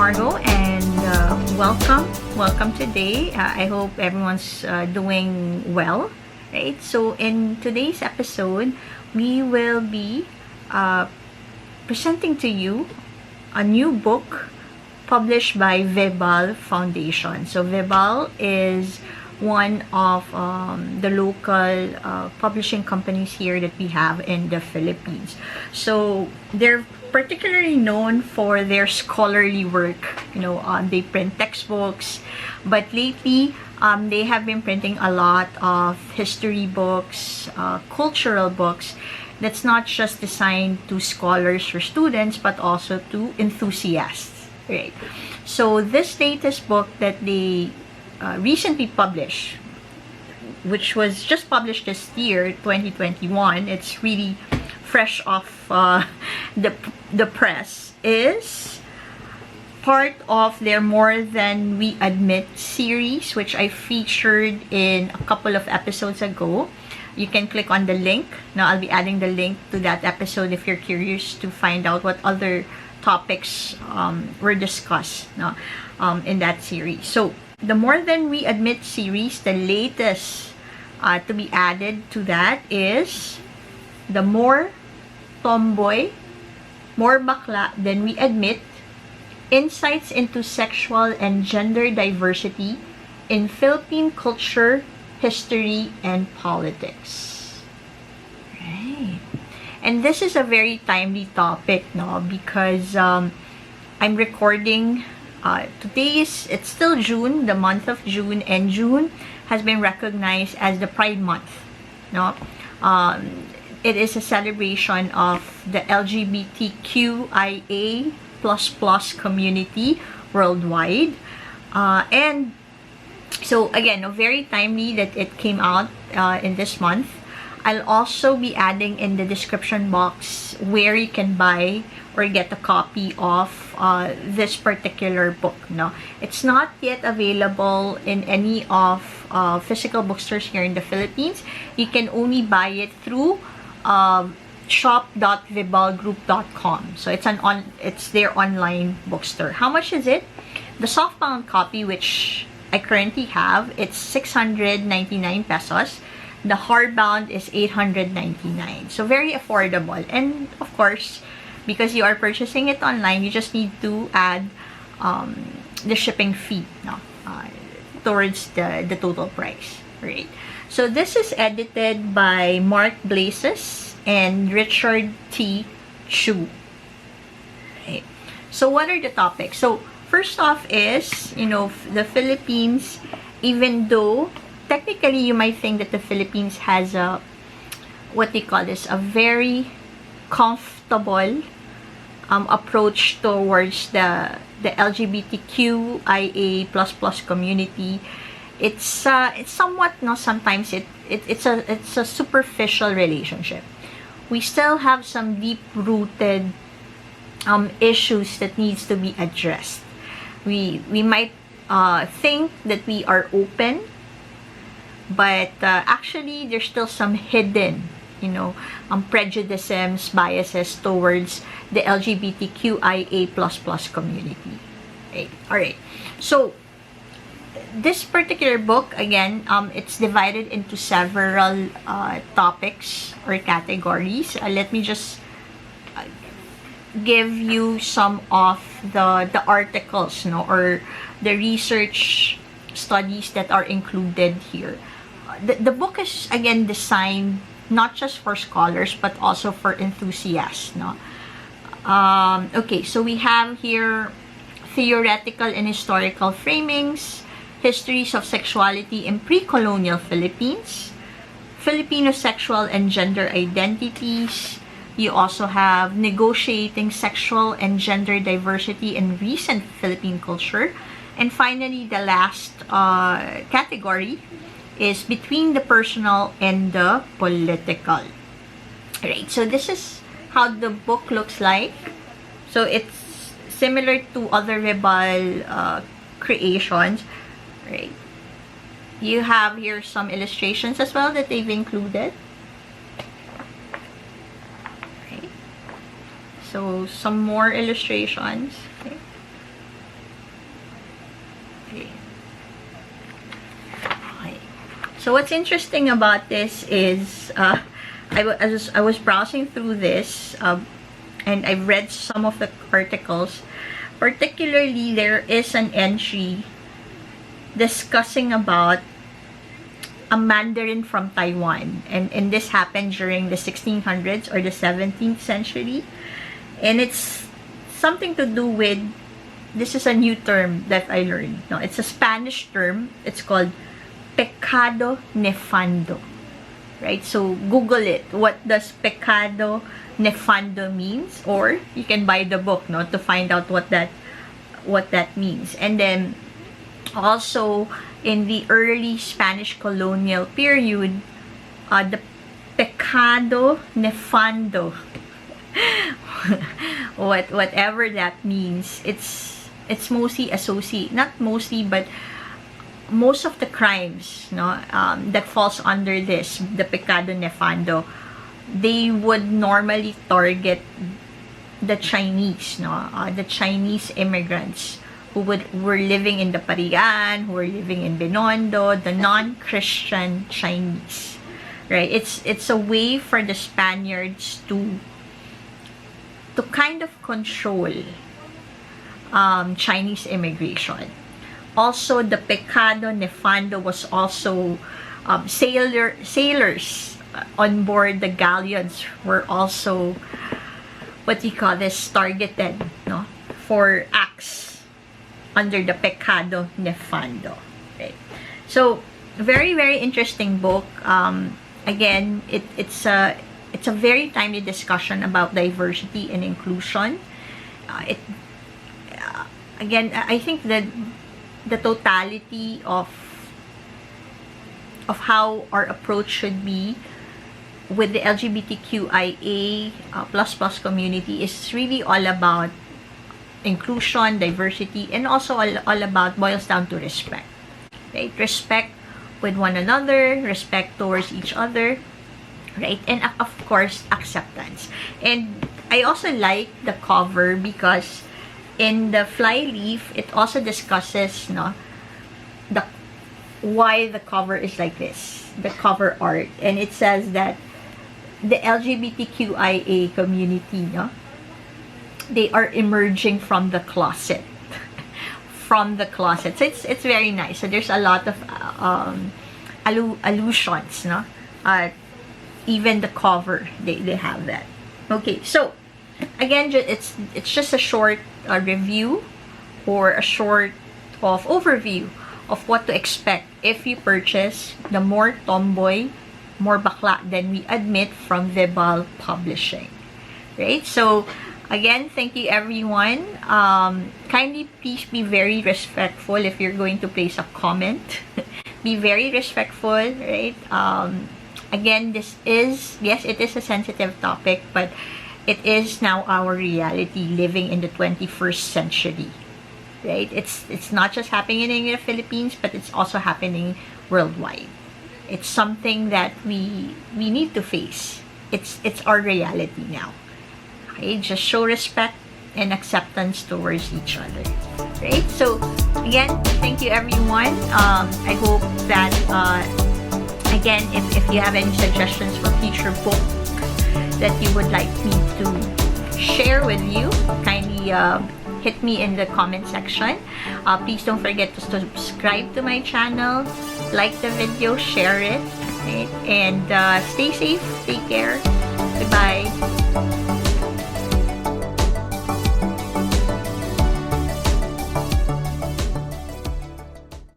Margo, and welcome today. I hope everyone's doing well, right? So in today's episode, we will be presenting to you a new book published by Vibal Foundation. So Vibal is one of the local publishing companies here that we have in the Philippines. So they're particularly known for their scholarly work. They print textbooks, but lately they have been printing a lot of history books, cultural books that's not just designed to scholars or students, but also to enthusiasts, right? So this latest book that they recently published, which was just published this year, 2021, it's really fresh off the press, is part of their More Than We Admit series, which I featured in a couple of episodes ago. You can click on the link. Now I'll be adding the link to that episode if you're curious to find out what other topics were discussed in that series. So the More Than We Admit series, the latest to be added to that is the More Tomboy, More Bakla Than We Admit, Insights into Sexual and Gender Diversity in Philippine Culture, History, and Politics. Right. And this is a very timely topic, because I'm recording it's still June, the month of June, and June has been recognized as the Pride Month. It is a celebration of the LGBTQIA++ community worldwide. And so again, very timely that it came out in this month. I'll also be adding in the description box where you can buy or get a copy of this particular book. It's not yet available in any of physical bookstores here in the Philippines. You can only buy it through shop.vibalgroup.com. So it's their online bookstore. How much is it? The softbound copy, which I currently have, it's 699 pesos. The hardbound is 899. So very affordable. And of course, because you are purchasing it online, you just need to add the shipping fee towards the total price, right? So this is edited by Mark Blazes and Richard T. Chu. Right. So what are the topics? So first off is, the Philippines, even though technically you might think that the Philippines has a, what they call this, a very comfortable approach towards the LGBTQIA++ community. It's somewhat, sometimes it's a superficial relationship. We still have some deep-rooted issues that needs to be addressed. We might think that we are open, but actually there's still some hidden prejudices, biases towards the LGBTQIA++ community. Right. All right. So this particular book, again, it's divided into several topics or categories. Let me just give you some of the articles, or the research studies that are included here. The book is, again, designed not just for scholars, but also for enthusiasts. Okay, so we have here theoretical and historical framings, histories of sexuality in pre-colonial Philippines, Filipino sexual and gender identities. You also have negotiating sexual and gender diversity in recent Philippine culture. And finally, the last category is between the personal and the political. Right, so this is how the book looks like. So it's similar to other Vibal creations. Right. You have here some illustrations as well that they've included. Right. So some more illustrations. Okay. So what's interesting about this is I was browsing through this and I read some of the articles. Particularly, there is an entry discussing about a Mandarin from Taiwan, and this happened during the 1600s or the 17th century, and it's something to do with, this is a new term that I learned. No, it's a Spanish term. It's called pecado nefando, right? So Google it. What does pecado nefando means? Or you can buy the book, no, to find out what that means. And then also in the early Spanish colonial period, the pecado nefando, whatever that means, it's mostly associated, not mostly, but most of the crimes, no, that falls under this, the pecado nefando, they would normally target the Chinese, no, the Chinese immigrants who were living in the Parian, who were living in Binondo, the non-Christian Chinese, right? It's a way for the Spaniards to kind of control Chinese immigration. Also, the pecado nefando was also sailors on board the galleons were also, what do you call this, targeted, no, for acts under the pecado nefando. Okay. So very, very interesting book. Again, it's a very timely discussion about diversity and inclusion. Again, I think that the totality of how our approach should be with the LGBTQIA plus community is really all about inclusion, diversity, and also all about, boils down to respect. Right? Respect with one another, respect towards each other, right? And of course, acceptance. And I also like the cover because in the flyleaf, it also discusses, no, why the cover is like this, the cover art, and it says that the LGBTQIA community, no, they are emerging from the closet. From the closet. So it's very nice. So there's a lot of allusions, no? Even the cover, they have that. Okay, so again, it's just a short review or a short of overview of what to expect if you purchase the More Tomboy, More Bakla Than We Admit from Vibal Publishing. Right? So again, thank you everyone. Kindly please be very respectful if you're going to place a comment. Be very respectful, right? Again, this is, yes, it is a sensitive topic, but it is now our reality living in the 21st century, right? It's not just happening in the Philippines, but it's also happening worldwide. It's something that we need to face. It's our reality now. Okay, just show respect and acceptance towards each other, right? So again, thank you everyone. I hope that again, if you have any suggestions for future book that you would like me to share with you, kindly hit me in the comment section. Please don't forget to subscribe to my channel, like the video, share it, right? And stay safe, take care, goodbye.